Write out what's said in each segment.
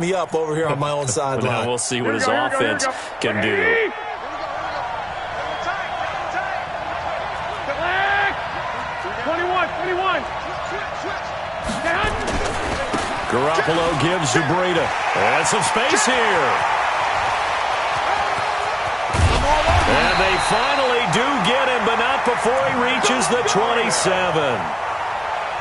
me up over here on my own sideline. Now we'll see what his offense can do. Garoppolo gives to Breida. And some space here. And they finally do get him, but not before he reaches the 27.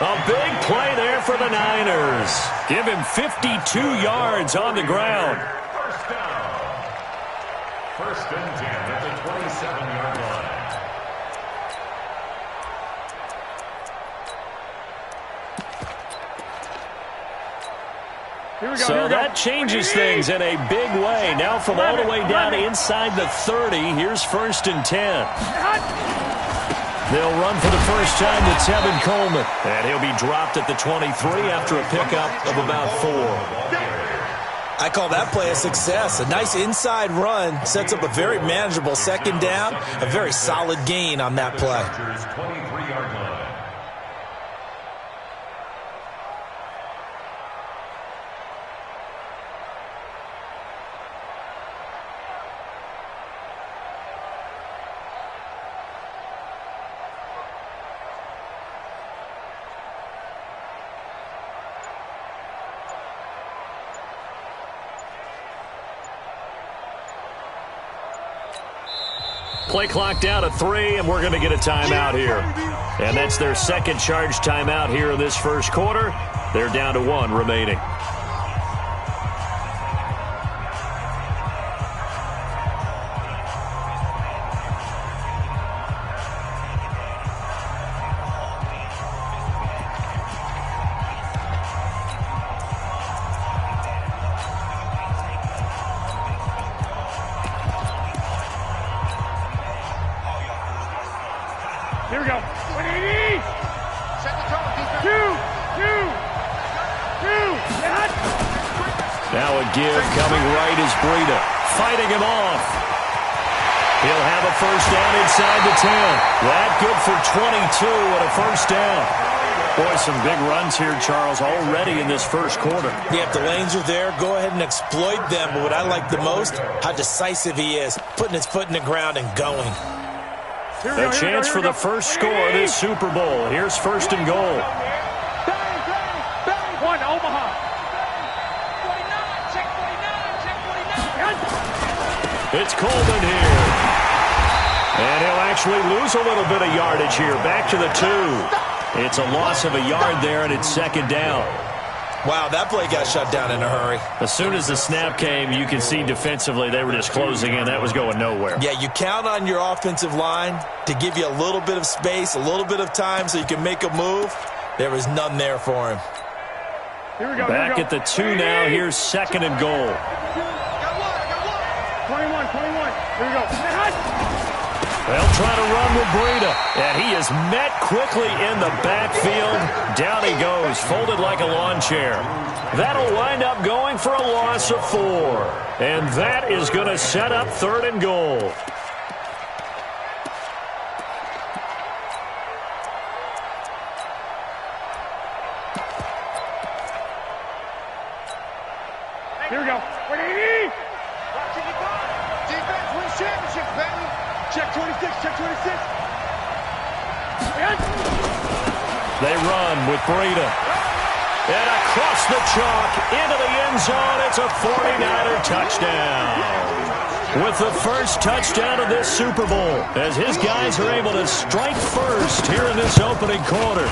A big play there for the Niners. Give him 52 yards on the ground. First down. First and 10 at the 27-yard line. So that changes things in a big way. Now from all the way down inside the 30, here's first and 10. They'll run for the first time to Tevin Coleman. And he'll be dropped at the 23 after a pickup of about 4. I call that play a success. A nice inside run sets up a very manageable second down. A very solid gain on that play. 23-yard line. Play clock down to 3, and we're going to get a timeout here. And that's their second charge timeout here in this first quarter. They're down to 1 remaining. Here we go. 180. Set the tone. Two. Now a give coming right is Breida. Fighting him off. He'll have a first down inside the 10. That good for 22 and a first down. Boy, some big runs here, Charles, already in this first quarter. Yeah, if the lanes are there, go ahead and exploit them. But what I like the most, how decisive he is, putting his foot in the ground and going. A chance for the first score of this Super Bowl. Here's first and goal. One, Omaha. It's Coleman here. And he'll actually lose a little bit of yardage here. Back to the 2. It's a loss of a yard there, and it's second down. Wow, that play got shut down in a hurry. As soon as the snap came, you can see defensively they were just closing in. That was going nowhere. Yeah, you count on your offensive line to give you a little bit of space, a little bit of time so you can make a move. There was none there for him. Here we go. Back at the 2 now. Here's second and goal. 21. Here we go. They'll try to run with Breida, and he is met quickly in the backfield. Down he goes, folded like a lawn chair. That'll wind up going for a loss of 4. And that is going to set up third and goal. Here we go. 180. Defense wins championships, baby. Check 26. They run with Breida. And across the chalk into the end zone. It's a 49er touchdown. With the first touchdown of this Super Bowl, as his guys are able to strike first here in this opening quarter.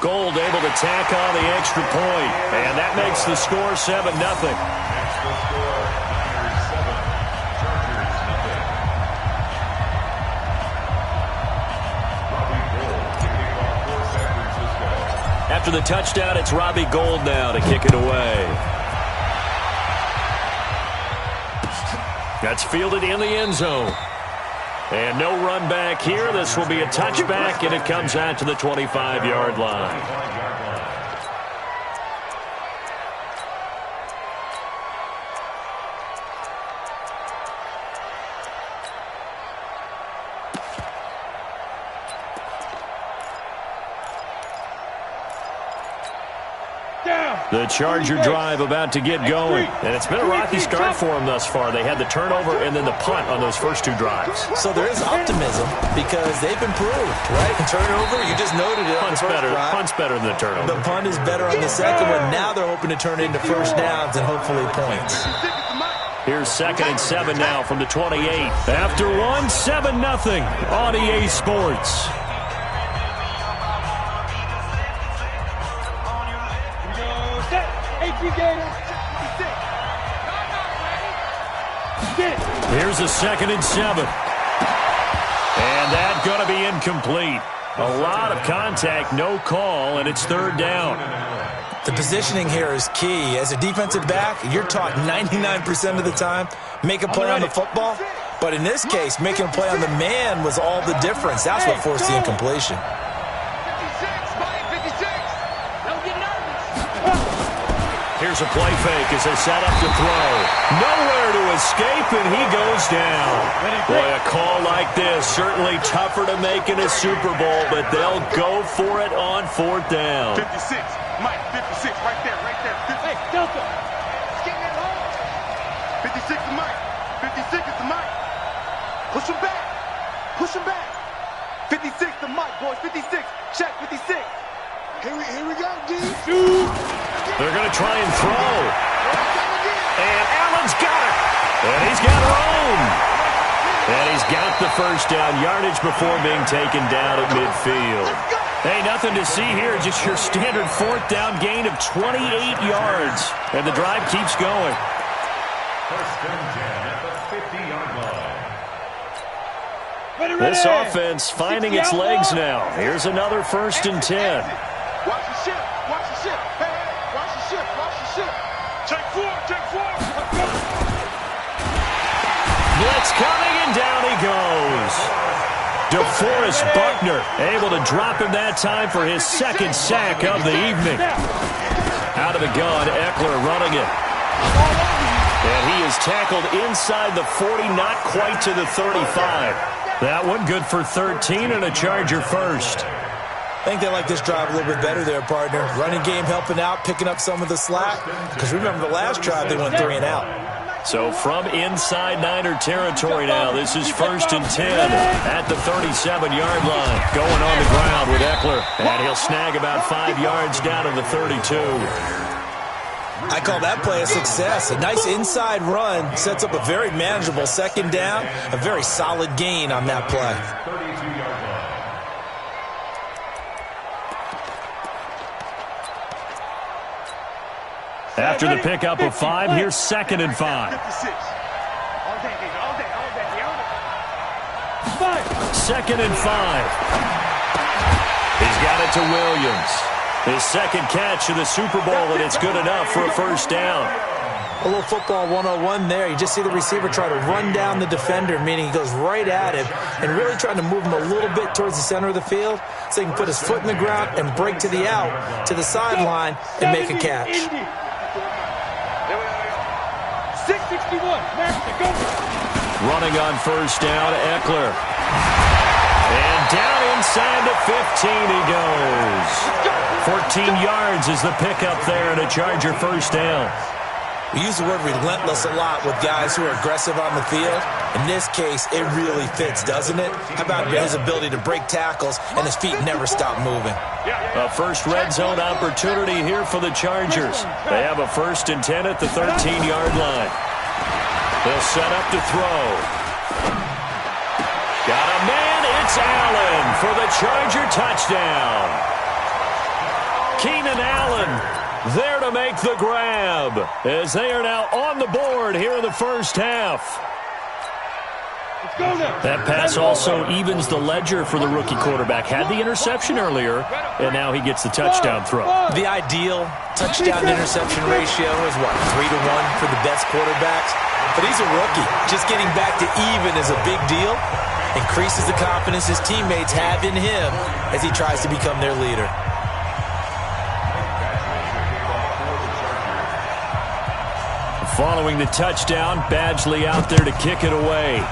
Gold able to tack on the extra point, and that makes the score 7-0. After the touchdown, it's Robbie Gould now to kick it away. That's fielded in the end zone. And no run back here. This will be a touchback, and it comes out to the 25-yard line. Down. The Charger drive about to get going. And it's been a rocky start for them thus far. They had the turnover and then the punt on those first two drives. So there is optimism because they've improved, right? The turnover, you just noted it on the first drive. Punt's better than the turnover. The punt is better on the second one. Now they're hoping to turn it into first downs and hopefully points. Here's 2nd and 7 now from the 28. After one, 7-0 on EA Sports. Here's a 2nd and 7. And that's going to be incomplete. A lot of contact, no call, and it's 3rd down. The positioning here is key. As a defensive back, you're taught 99% of the time, make a play on the football. But in this case, making a play on the man was all the difference. That's what forced the incompletion. Here's a play fake as they set up to throw. Nowhere to escape, and he goes down. Boy, a call like this, certainly tougher to make in a Super Bowl, but they'll go for it on 4th down. 56, Mike, 56, right there. Hey, Delta. It's getting it home. 56 is Mike. 56 is the Mike. Push him back. 56 to Mike, boys. 56. Check, 56. Here we go, D. They're going to try and throw. And Allen's got it. And he's got room. And he's got the first down yardage before being taken down at midfield. Hey, nothing to see here. Just your standard 4th down gain of 28 yards. And the drive keeps going. 1st and 10 at the 50-yard line. This offense finding its legs now. Here's another 1st and 10. Watch the ship. Hey, watch the ship. Take 4. Blitz coming, and down he goes. DeForest Buckner able to drop him that time for his 2nd sack of the evening. Out of the gun, Eckler running it. And he is tackled inside the 40, not quite to the 35. That one good for 13 and a Charger first. I think they like this drive a little bit better there, partner. Running game helping out, picking up some of the slack. Because remember the last drive, they went 3 and out. So from inside Niner territory now, this is 1st and 10 at the 37-yard line. Going on the ground with Eckler, and he'll snag about 5 yards down to the 32. I call that play a success. A nice inside run sets up a very manageable 2nd down. A very solid gain on that play. 32-yard line. After the pickup of 5, here's 2nd and 5. 2nd and 5. He's got it to Williams. His 2nd catch of the Super Bowl, and it's good enough for a 1st down. A little football 101 there. You just see the receiver try to run down the defender, meaning he goes right at him and really trying to move him a little bit towards the center of the field so he can put his foot in the ground and break to the out, to the sideline, and make a catch. 661. Running on 1st down, Eckler. And down inside the 15 he goes. 14 yards is the pickup there and a Charger 1st down. We use the word relentless a lot with guys who are aggressive on the field. In this case, it really fits, doesn't it? How about his ability to break tackles and his feet never stop moving? A first red zone opportunity here for the Chargers. They have a 1st and 10 at the 13-yard line. They'll set up to throw. Got a man, it's Allen for the Charger touchdown. Keenan Allen there to make the grab as they are now on the board here in the 1st half. That pass also evens the ledger for the rookie quarterback. Had the interception earlier, and now he gets the touchdown throw. The ideal touchdown-interception ratio is, what, 3-to-1 for the best quarterbacks? But he's a rookie. Just getting back to even is a big deal. Increases the confidence his teammates have in him as he tries to become their leader. Following the touchdown, Badgley out there to kick it away.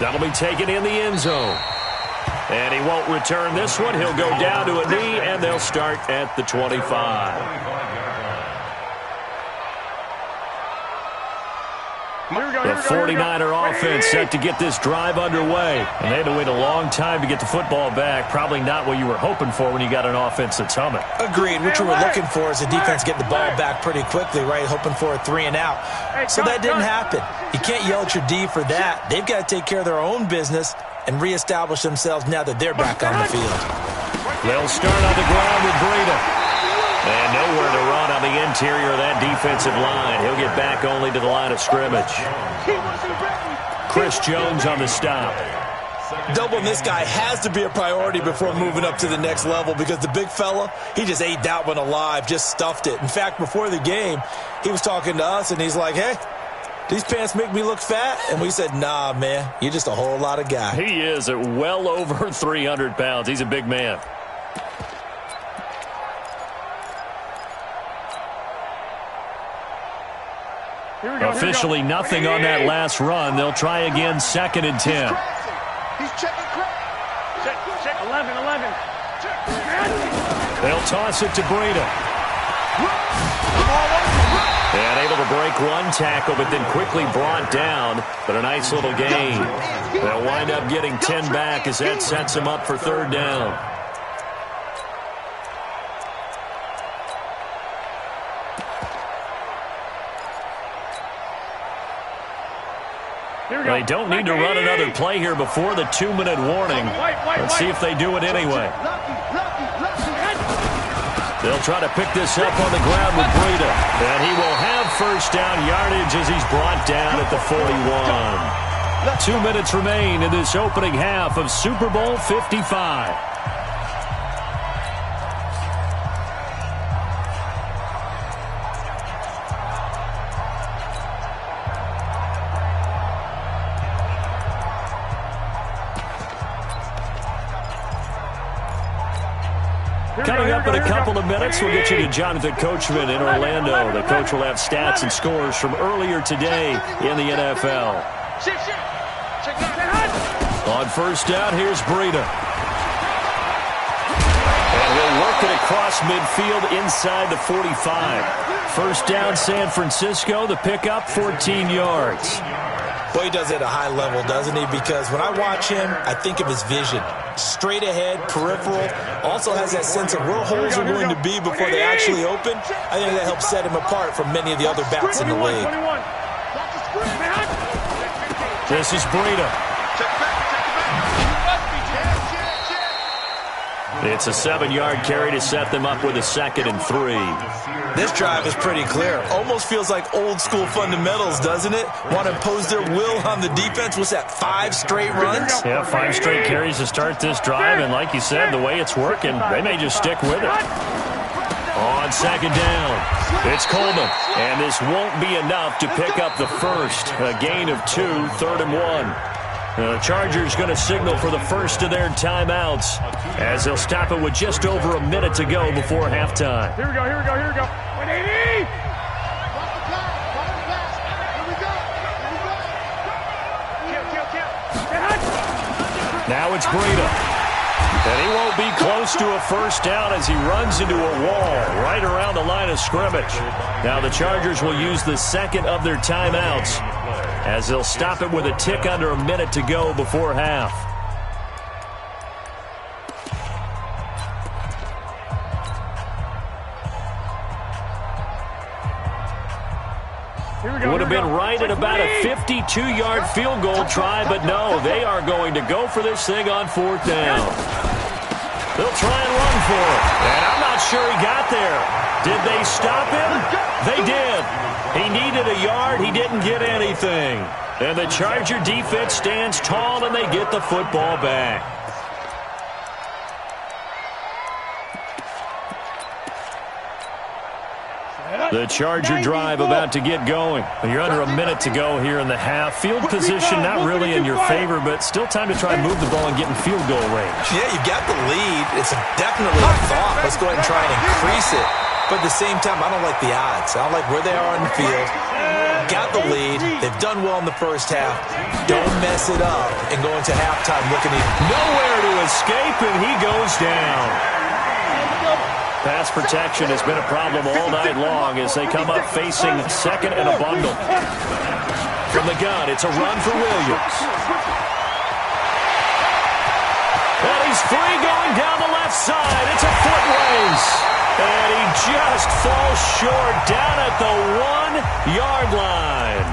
That'll be taken in the end zone. And he won't return this one. He'll go down to a knee, and they'll start at the 25. The 49er offense set to get this drive underway. And they had to wait a long time to get the football back. Probably not what you were hoping for when you got an offense that's humming. Agreed. What you were looking for is the defense getting the ball back pretty quickly, right? Hoping for a 3 and out. So that didn't happen. You can't yell at your D for that. They've got to take care of their own business and reestablish themselves now that they're back on the field. They'll start on the ground with Breida. And nowhere to run on the interior of that defensive line. He'll get back only to the line of scrimmage. Chris Jones on the stop. Doubling this guy has to be a priority before moving up to the next level because the big fella, he just ate that one alive, just stuffed it. In fact, before the game, he was talking to us, and he's like, hey, these pants make me look fat? And we said, nah, man, you're just a whole lot of guy. He is at well over 300 pounds. He's a big man. Officially nothing on that last run. They'll try again, 2nd and 10. He's checking Check 11. They'll toss it to Breida. And able to break one tackle, but then quickly brought down. But a nice little gain. They'll wind up getting 10 back as that sets them up for 3rd down. They don't need to run another play here before the 2-minute warning. Let's see if they do it anyway. They'll try to pick this up on the ground with Breida. And he will have 1st down yardage as he's brought down at the 41. 2 minutes remain in this opening half of Super Bowl 55. Coming up in a couple of minutes, we'll get you to Jonathan Coachman in Orlando. The coach will have stats and scores from earlier today in the NFL. On 1st down, here's Breida. And he'll work it across midfield inside the 45. 1st down, San Francisco. The pickup, 14 yards. Boy, he does it at a high level, doesn't he? Because when I watch him, I think of his vision. Straight ahead, peripheral. Also has that sense of where holes are going to be before they actually open. I think that helps set him apart from many of the other backs in the league. This is Breida. It's a 7-yard carry to set them up with a 2nd and 3. This drive is pretty clear. Almost feels like old school fundamentals, doesn't it? Want to impose their will on the defense. What's that, 5 straight runs? Yeah, 5 straight carries to start this drive. And like you said, the way it's working, they may just stick with it. On 2nd down, it's Coleman. And this won't be enough to pick up the 1st. A gain of 2, 3rd and 1. The Chargers going to signal for the first of their timeouts as they'll stop it with just over a minute to go before halftime. Here we go. 180! Now it's Breida. And he won't be close to a 1st down as he runs into a wall right around the line of scrimmage. Now the Chargers will use the 2nd of their timeouts as they'll stop it with a tick under a minute to go before half. Would have been right at about a 52-yard field goal try, but no, they are going to go for this thing on 4th down. They'll try and run for it, and I'm not sure he got there. Did they stop him? They did. He needed a yard. He didn't get anything. And the Charger defense stands tall, and they get the football back. The Charger drive about to get going. You're under a minute to go here in the half. Field position not really in your favor, but still time to try and move the ball and get in field goal range. Yeah, you got the lead. It's definitely a thought. Let's go ahead and try and increase it. But at the same time, I don't like the odds. I don't like where they are on the field. Got the lead. They've done well in the first half. Don't mess it up and go into halftime looking at nowhere to escape, and he goes down. Pass protection has been a problem all night long as they come up facing second and a bundle. From the gun, it's a run for Williams. And he's free going down the left side. It's a foot race. And he just falls short down at the 1-yard line.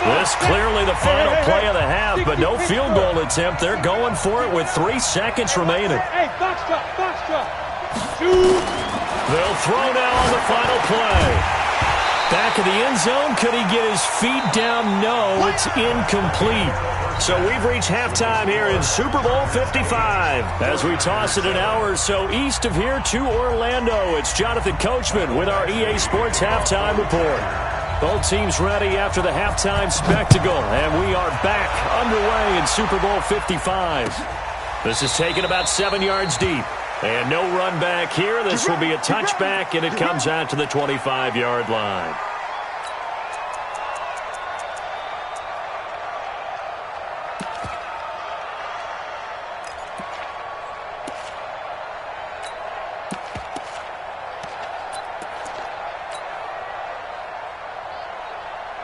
This clearly the final play of the half, but no field goal attempt. They're going for it with 3 seconds remaining. Hey, box drop. They'll throw now on the final play. Back of the end zone. Could he get his feet down? No, it's incomplete. So we've reached halftime here in Super Bowl 55. As we toss it an hour or so east of here to Orlando, it's Jonathan Coachman with our EA Sports Halftime Report. Both teams ready after the halftime spectacle, and we are back underway in Super Bowl 55. This is taken about 7 yards deep. And no run back here. This will be a touchback, and it comes out to the 25-yard line.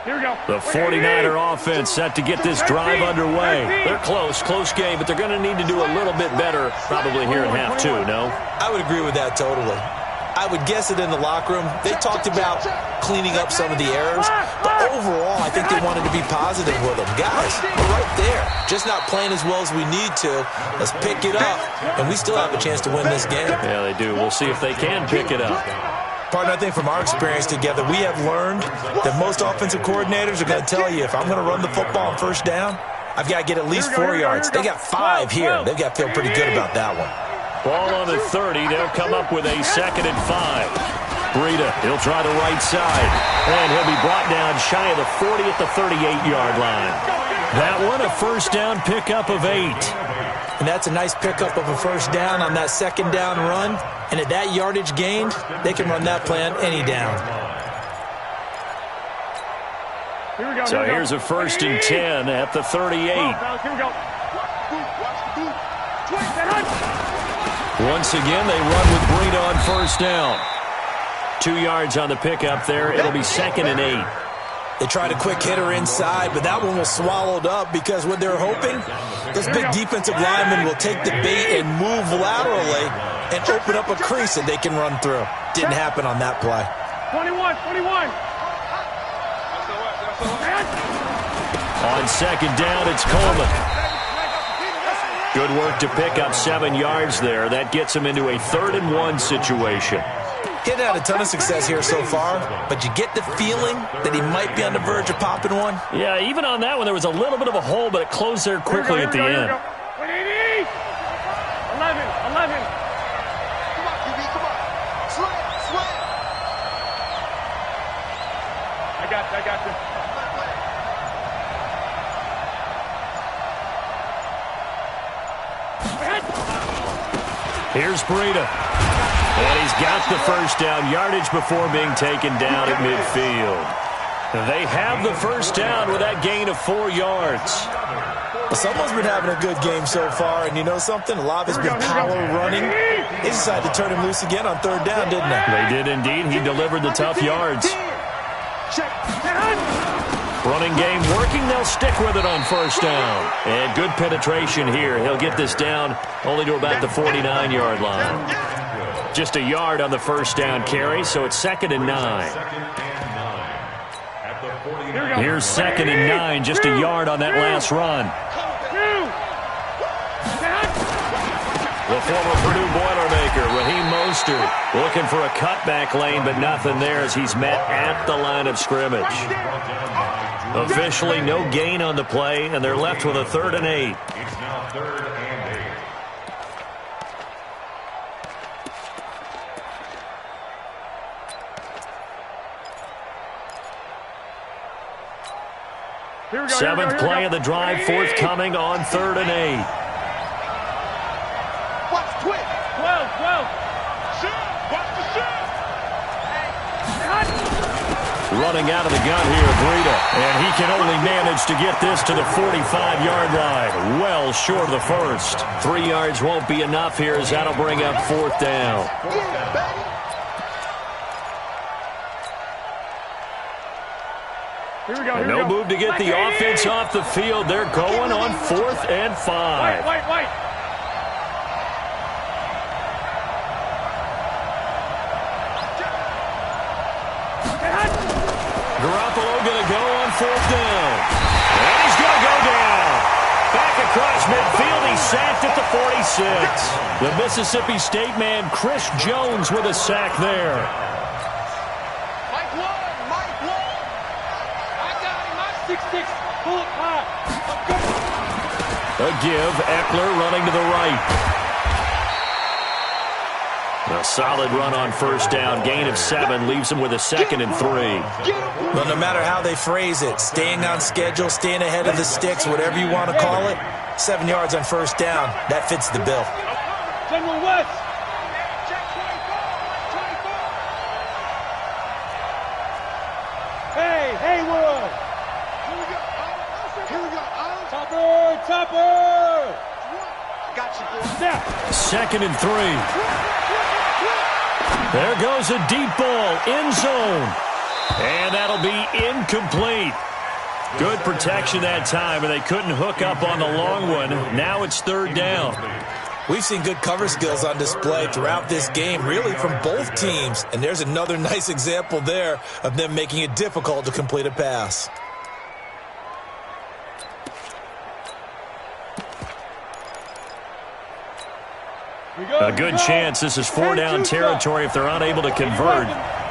Here we go. The 49er offense set to get this drive underway. They're close game, but they're going to need to do a little bit better probably here in half two, no? I would agree with that totally. I would guess it in the locker room. They talked about cleaning up some of the errors, but overall, I think they wanted to be positive with them. Guys, we're right there. Just not playing as well as we need to. Let's pick it up, and we still have a chance to win this game. Yeah, they do. We'll see if they can pick it up. Partner, I think from our experience together, we have learned that most offensive coordinators are going to tell you, if I'm going to run the football on first down, I've got to get at least 4 yards. They got 5 here. They've got to feel pretty good about that one. Ball on the 30. They'll come up with a 2nd and 5. Breida, he'll try the right side. And he'll be brought down shy of the 40 at the 38-yard line. That one, a first down pickup of 8. And that's a nice pickup of a first down on that 2nd down run. And at that yardage gained, they can run that play on any down. So here's a 1st and 10 at the 38. Here we go. Once again, they run with Breida on first down. 2 yards on the pickup there. It'll be 2nd and 8. They tried a quick hitter inside, but that one was swallowed up because what they're hoping, those big defensive linemen will take the bait and move laterally and open up a crease that they can run through. Didn't happen on that play. 21. On 2nd down, it's Coleman. Good work to pick up 7 yards there. That gets him into a 3rd and 1 situation. He hasn't had a ton of success here so far, but you get the feeling that he might be on the verge of popping one. Yeah, even on that one, there was a little bit of a hole, but it closed there quickly at the end. 11. Come on, QB, come on. Slam. I got you. Here's Breida. And he's got the first down yardage before being taken down at midfield. They have the first down with that gain of 4 yards. Well, someone's been having a good game so far, and you know something? A lot of it's been power running. They decided to turn him loose again on 3rd down, didn't they? They did indeed. He delivered the tough yards. Running game working. They'll stick with it on first down. And good penetration here. He'll get this down only to about the 49-yard line. Just a yard on the first down carry, so it's 2nd and 9. Here's 2nd and 9, just a yard on that last run. The former Purdue Boilermaker, Raheem Mostert, looking for a cutback lane, but nothing there as he's met at the line of scrimmage. Officially no gain on the play, and they're left with a 3rd and 8. It's now 3rd and 8. Seventh play of the drive, forthcoming on 3rd and 8. Watch twist. running out of the gun here, Breida. And he can only manage to get this to the 45-yard line. Well short of the first. 3 yards won't be enough here as that'll bring up 4th down. Here we go. And no move to get the offense off the field. They're going on 4th and 5. Wait. Garoppolo going to go on 4th down. And he's going to go down. Back across midfield. He's sacked at the 46. The Mississippi State man, Chris Jones, with a sack there. Mike Ward. I got him. I'm 6'6". Pull up high. A give. Eckler running to the right. A solid run on 1st down. Gain of 7 leaves him with a 2nd and 3. Well, no matter how they phrase it, staying on schedule, staying ahead of the sticks, whatever you want to call it, 7 yards on 1st down, that fits the bill. General West. Hey, Haywood. Here we go. Topper. Got you, boy. Snap. 2nd and 3. There goes a deep ball, end zone. And that'll be incomplete. Good protection that time, and they couldn't hook up on the long one. Now it's 3rd down. We've seen good cover skills on display throughout this game, really from both teams. And there's another nice example there of them making it difficult to complete a pass. A good chance this is 4-down territory if they're unable to convert.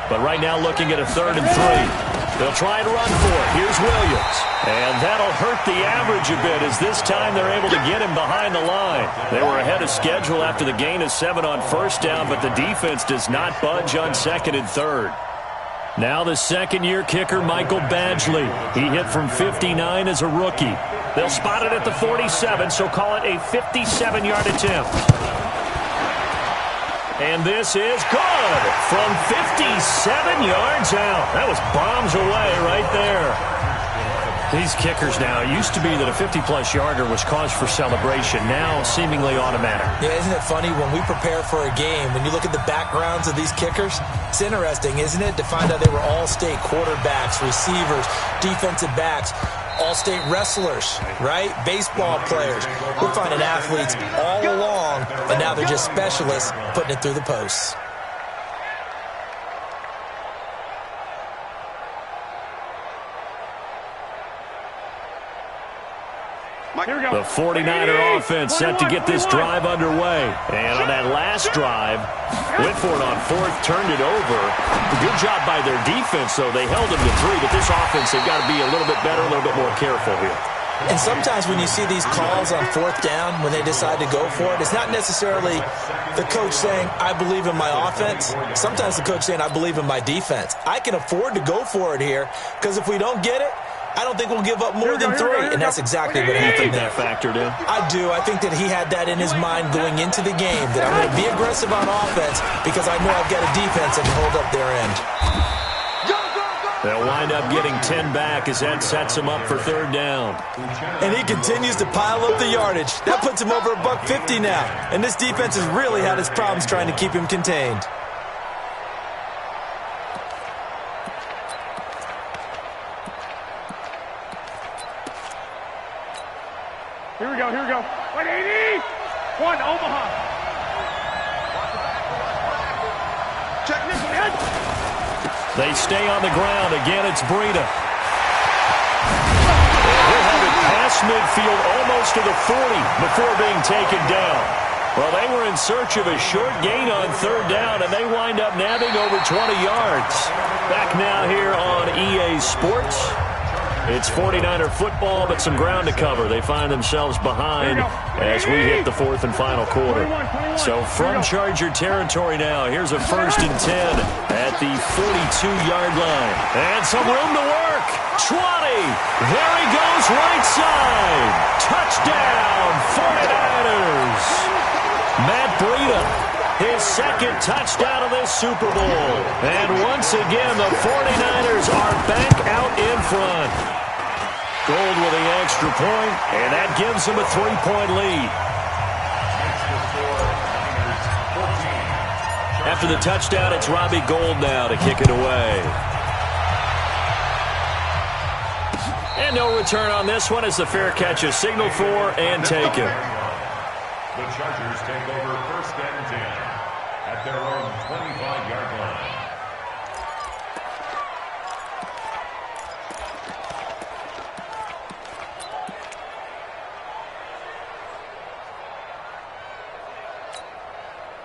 But right now looking at a 3rd and 3. They'll try and run for it. Here's Williams. And that'll hurt the average a bit as this time they're able to get him behind the line. They were ahead of schedule after the gain of 7 on 1st down, but the defense does not budge on 2nd and 3rd. Now the 2nd-year kicker, Michael Badgley. He hit from 59 as a rookie. They'll spot it at the 47, so call it a 57-yard attempt. And this is good from 57 yards out. That was bombs away right there. These kickers now, it used to be that a 50-plus yarder was cause for celebration. Now seemingly automatic. Yeah, isn't it funny when we prepare for a game, when you look at the backgrounds of these kickers, it's interesting, isn't it, to find out they were all-state quarterbacks, receivers, defensive backs, all-state wrestlers, right? Baseball players. We're finding athletes all along, and now they're just specialists putting it through the posts. The 49er offense set to get this drive underway. And on that last drive, went for it on 4th, turned it over. Good job by their defense, though. They held them to 3, but this offense, they've got to be a little bit better, a little bit more careful here. And sometimes when you see these calls on 4th down, when they decide to go for it, it's not necessarily the coach saying, I believe in my offense. Sometimes the coach saying, I believe in my defense. I can afford to go for it here, because if we don't get it, I don't think we'll give up more than 3, and that's exactly what happened there. That factored in. I do. I think that he had that in his mind going into the game, that I'm going to be aggressive on offense because I know I've got a defense that can hold up their end. They'll wind up getting 10 back as that sets him up for 3rd down. And he continues to pile up the yardage. That puts him over $150 now, and this defense has really had its problems trying to keep him contained. Here we go. 180. 1, Omaha. Check this one. They stay on the ground. Again, it's Breida. He'll have it past midfield almost to the 40 before being taken down. Well, they were in search of a short gain on 3rd down, and they wind up nabbing over 20 yards. Back now here on EA Sports. It's 49er football, but some ground to cover. They find themselves behind as we hit the 4th and final quarter. So from Charger territory now, here's a 1st and 10 at the 42-yard line. And some room to work. 20. There he goes right side. Touchdown, 49ers. Matt Breida his second touchdown of this Super Bowl. And once again, the 49ers are back out in front. Gold with the extra point, and that gives them a 3-point lead. After the touchdown, it's Robbie Gould now to kick it away. And no return on this one as the fair catch is signaled for and taken. The Chargers take over 1st and 10 at their own 25-yard line.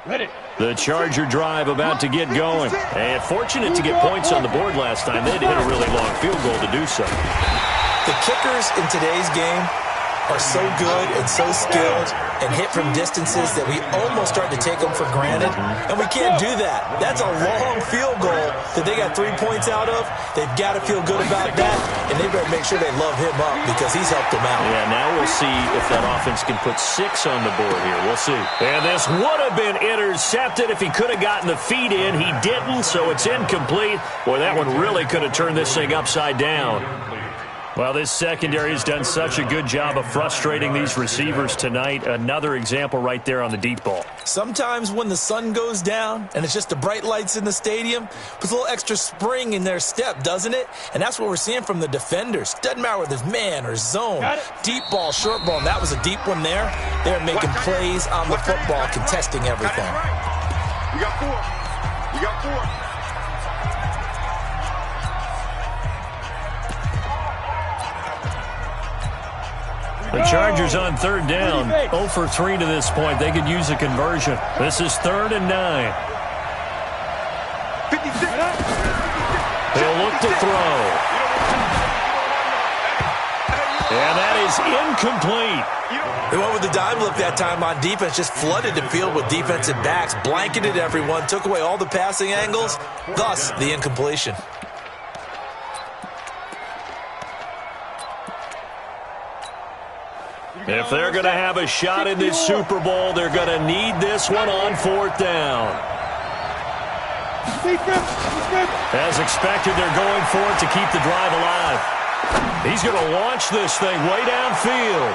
Ready. The Charger drive about to get going. And fortunate to get points on the board last time. They had to hit a really long field goal to do so. The kickers in today's game are so good and so skilled and hit from distances that we almost start to take them for granted. And we can't do that. That's a long field goal that they got 3 points out of. They've got to feel good about that, and they better make sure they love him up because he's helped them out. Yeah, now we'll see if that offense can put 6 on the board here. We'll see. And this would have been intercepted if he could have gotten the feet in. He didn't, so it's incomplete. Boy, that one really could have turned this thing upside down. Well, this secondary has done such a good job of frustrating these receivers tonight. Another example right there on the deep ball. Sometimes when the sun goes down and it's just the bright lights in the stadium, puts a little extra spring in their step, doesn't it? And that's what we're seeing from the defenders. Doesn't matter whether it's man or zone, deep ball, short ball, and that was a deep one there. They're making plays on the football, contesting everything. We got 4. We got 4. The Chargers on 3rd down, 0 for 3 to this point. They could use a conversion. This is 3rd and 9. 56. He'll look to throw. And that is incomplete. They went with the dime look that time on defense, just flooded the field with defensive backs, blanketed everyone, took away all the passing angles, thus the incompletion. If they're going to have a shot in this Super Bowl, they're going to need this one on 4th down. As expected, they're going for it to keep the drive alive. He's going to launch this thing way downfield.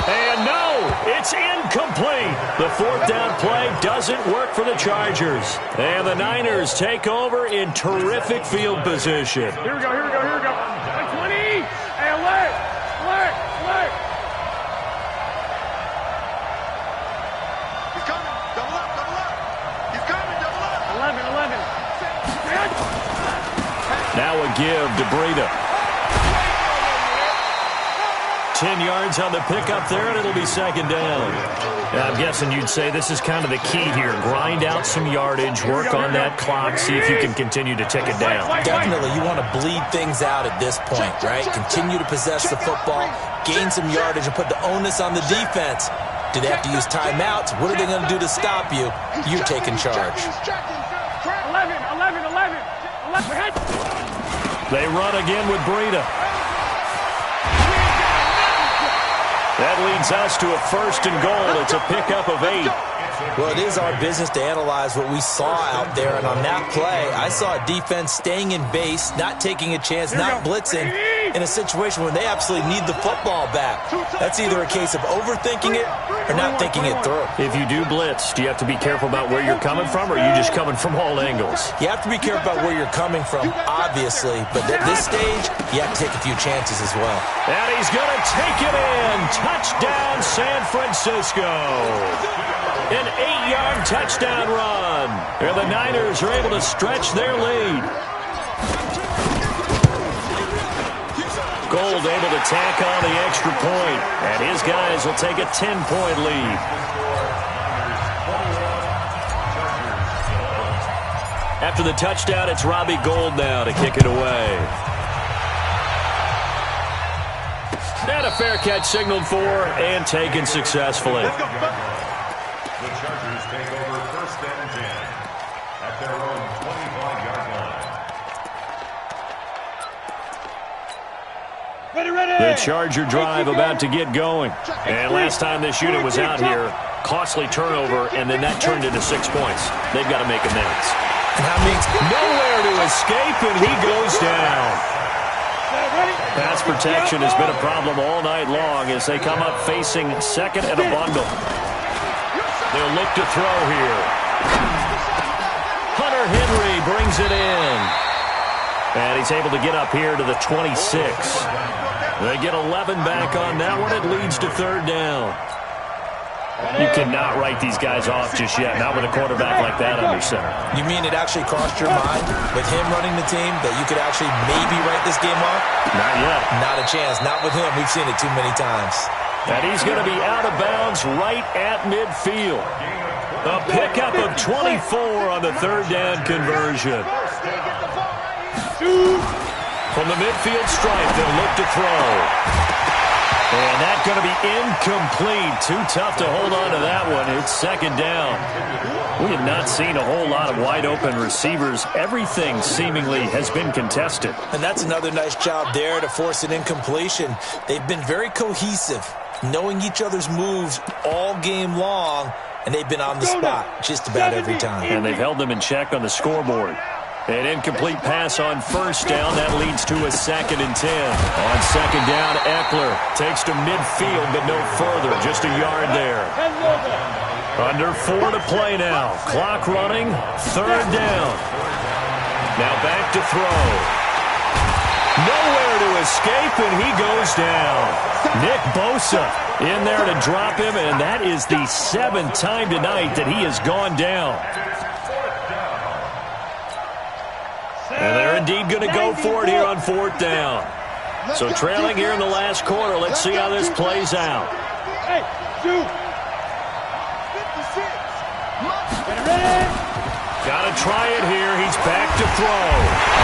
And no, it's incomplete. The 4th down play doesn't work for the Chargers. And the Niners take over in terrific field position. Here we go, here we go, here we go. 120. Hey, alert, alert, alert. He's coming. Double up, double up. He's coming, double up. 11, 11. Now a give to Breida. 10 yards on the pickup there, and it'll be 2nd down. Now, I'm guessing you'd say this is kind of the key here. Grind out some yardage, work on that clock, see if you can continue to tick it down. Definitely, you want to bleed things out at this point, right? Continue to possess the football, gain some yardage, and put the onus on the defense. Do they have to use timeouts? What are they going to do to stop you? You're taking charge. 11, 11, 11. 11. They run again with Breida. That leads us to a 1st and goal. It's a pickup of 8. Well, it is our business to analyze what we saw out there, and on that play, I saw a defense staying in base, not taking a chance, not blitzing, in a situation where they absolutely need the football back. That's either a case of overthinking it or not thinking it through. If you do blitz, do you have to be careful about where you're coming from, or are you just coming from all angles? You have to be careful about where you're coming from, obviously, but at this stage, you have to take a few chances as well. And he's going to take it in. Touchdown, San Francisco. An 8-yard touchdown run. And the Niners are able to stretch their lead. Gould able to tack on the extra point, and his guys will take a 10-point lead. After the touchdown, it's Robbie Gould now to kick it away. And a fair catch signaled for and taken successfully. The Chargers take over 1st and 10 at their own 25-yard line. Ready, ready. The Charger drive about to get going. And last time this unit was out here, Costly turnover, and then that turned into 6 points. They've got to make amends. And that means Nowhere to escape, and he goes down. Pass protection has been a problem all night long as they come up facing second and a bundle. They'll look to throw here. Hunter Henry brings it in. And he's able to get up here to the 26. They get 11 back on that one. It leads to third down. You cannot write these guys off just yet, not with a quarterback like that under center. You mean it actually crossed your mind with him running the team that you could actually maybe write this game off? Not yet. Not a chance. Not with him. We've seen it too many times. And he's going to be out of bounds right at midfield. A pickup of 24 on the third down conversion. From the midfield stripe, they'll look to throw. And that's going to be incomplete. Too tough to hold on to that one. It's second down. We have not seen a whole lot of wide-open receivers. Everything seemingly has been contested. And that's another nice job there to force an incompletion. They've been very cohesive, knowing each other's moves all game long, and they've been on the spot just about every time. And they've held them in check on the scoreboard. An incomplete pass on first down. That leads to a 2nd and 10. On second down, Eckler takes to midfield, but no further. Just a yard there. Under 4 to play now. Clock running. Third down. Now back to throw. Nowhere to escape, and he goes down. Nick Bosa in there to drop him, and that is the 7th time tonight that he has gone down. And they're indeed going to go for it here on fourth down. So trailing here in the last quarter. Let's see how this plays out. Hey, shoot. 56. Got to try it here. He's back to throw.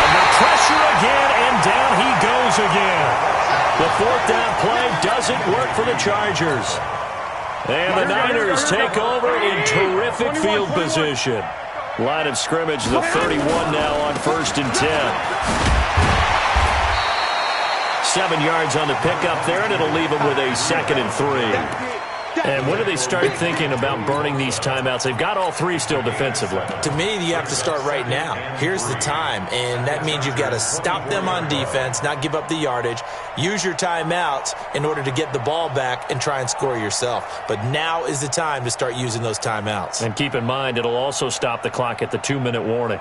Under pressure again, and down he goes again. The fourth down play doesn't work for the Chargers. And the Niners take over in terrific field position. Line of scrimmage, the 31 now on 1st and 10. 7 yards on the pickup there, and it'll leave them with a 2nd and 3. And when do they start thinking about burning these timeouts? They've got all 3 still defensively. To me, you have to start right now. Here's the time, and that means you've got to stop them on defense, not give up the yardage, use your timeouts in order to get the ball back and try and score yourself. But now is the time to start using those timeouts. And keep in mind, it'll also stop the clock at the 2-minute warning.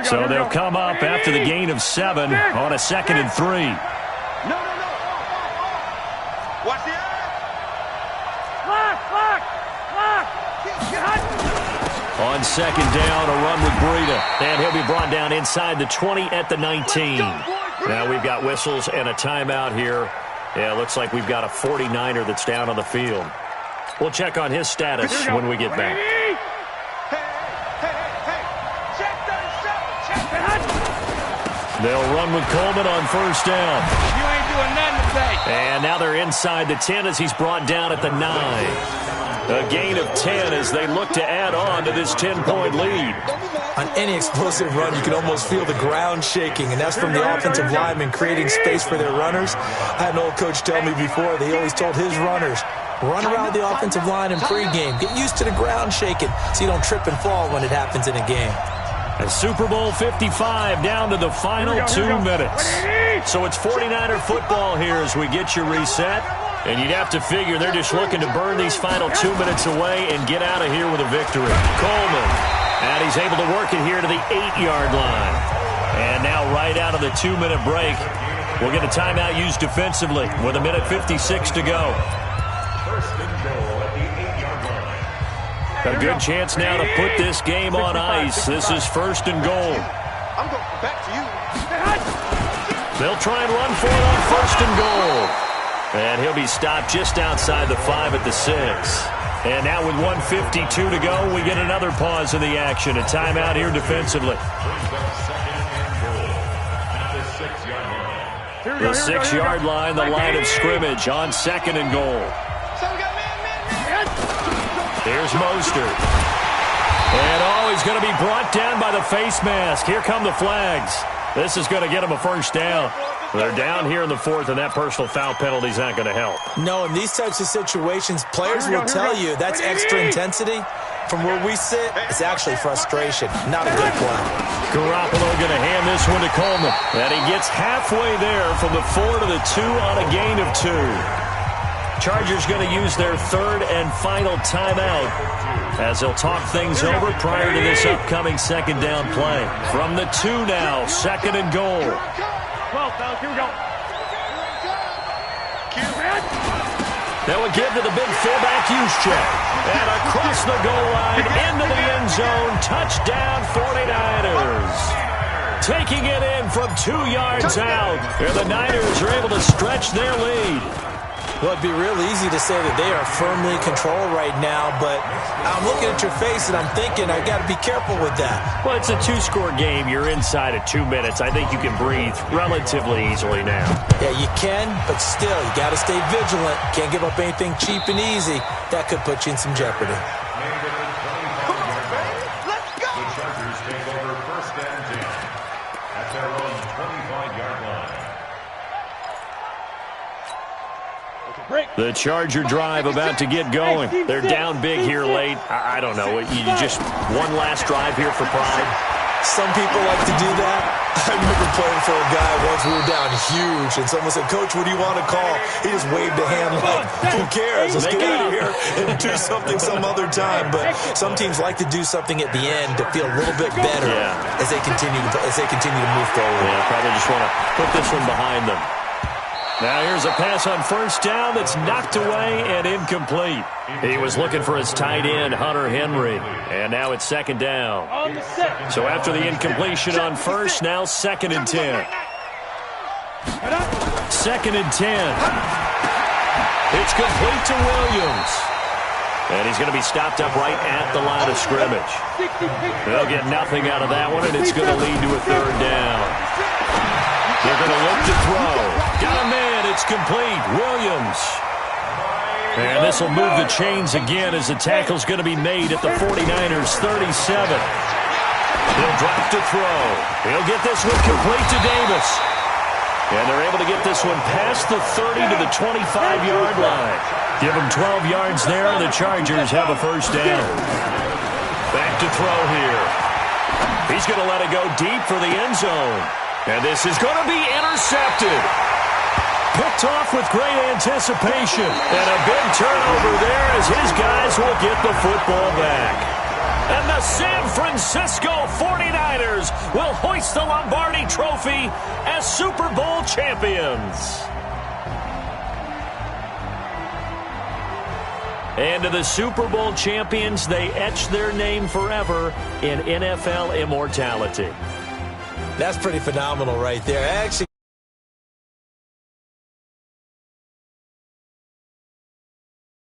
So they'll come up after the gain of 7 on a 2nd and 3. No. Watch the eye. On second down, a run with Breida. And he'll be brought down inside the 20 at the 19. Now we've got whistles and a timeout here. Yeah, it looks like we've got a 49er that's down on the field. We'll check on his status when we get back. They'll run with Coleman on first down. You ain't doing nothing today. And now they're inside the 10 as he's brought down at the 9. A gain of 10 as they look to add on to this 10-point lead. On any explosive run, you can almost feel the ground shaking, and that's from the offensive linemen creating space for their runners. I had an old coach tell me before, he always told his runners, run around the offensive line in pregame. Get used to the ground shaking so you don't trip and fall when it happens in a game. And Super Bowl 55 down to the final 2 minutes. So it's 49er football here as we get you reset. And you'd have to figure they're just looking to burn these final 2 minutes away and get out of here with a victory. Coleman, and he's able to work it here to the 8-yard line. And now right out of the 2-minute break, we'll get a timeout used defensively with 1:56 to go. A good chance now to put this game on ice. This is 1st and goal. I'm going back to you. They'll try and run for it on 1st and goal. And he'll be stopped just outside the 5 at the 6. And now with 1:52 to go, we get another pause in the action. A timeout here defensively. The 6-yard line, the line of scrimmage on 2nd and goal. Here's Mostert. And he's going to be brought down by the face mask. Here come the flags. This is going to get them a first down. They're down here in the fourth, and that personal foul penalty is not going to help. No, in these types of situations, players will tell you that's extra intensity. From where we sit, it's actually frustration. Not a good play. Garoppolo going to hand this one to Coleman. And he gets halfway there from the 4 to the 2 on a gain of 2. Chargers going to use their third and final timeout as they'll talk things over prior to this upcoming second down play. From the 2 now, second and goal. 12, fellas, here we go. They will give to the big fullback Juszczyk. And across the goal line, into the end zone, touchdown 49ers. Taking it in from 2 yards out. And the Niners are able to stretch their lead. Well, it'd be real easy to say that they are firmly controlled right now, but I'm looking at your face and I'm thinking I've got to be careful with that. Well, it's a 2-score game. You're inside of 2 minutes. I think you can breathe relatively easily now. Yeah, you can, but still, you got to stay vigilant. Can't give up anything cheap and easy. That could put you in some jeopardy. Let's go! The Chargers take over first and 10 at their own 25-yard line. The Charger drive about to get going. They're down big here late. I don't know. You just one last drive here for pride. Some people like to do that. I remember playing for a guy once. We were down huge, and someone said, "Coach, what do you want to call?" He just waved a hand like, "Who cares? Let's get out of here and do something some other time." But some teams like to do something at the end to feel a little bit better as they continue to move forward. Yeah, probably just want to put this one behind them. Now here's a pass on first down that's knocked away and incomplete. He was looking for his tight end, Hunter Henry. And now it's second down. So after the incompletion on first, now second and 10. Second and 10. It's complete to Williams. And he's going to be stopped up right at the line of scrimmage. They'll get nothing out of that one, and it's going to lead to a third down. They're going to look to throw. Got a man. It's complete. Williams. And this will move the chains again as the tackle's going to be made at the 49ers' 37. He'll drop to throw. He'll get this one complete to Davis. And they're able to get this one past the 30 to the 25-yard line. Give them 12 yards there, and the Chargers have a first down. Back to throw here. He's going to let it go deep for the end zone. And this is going to be intercepted. Picked off with great anticipation. And a big turnover there as his guys will get the football back. And the San Francisco 49ers will hoist the Lombardi Trophy as Super Bowl champions. And to the Super Bowl champions, they etch their name forever in NFL immortality. That's pretty phenomenal right there. Actually,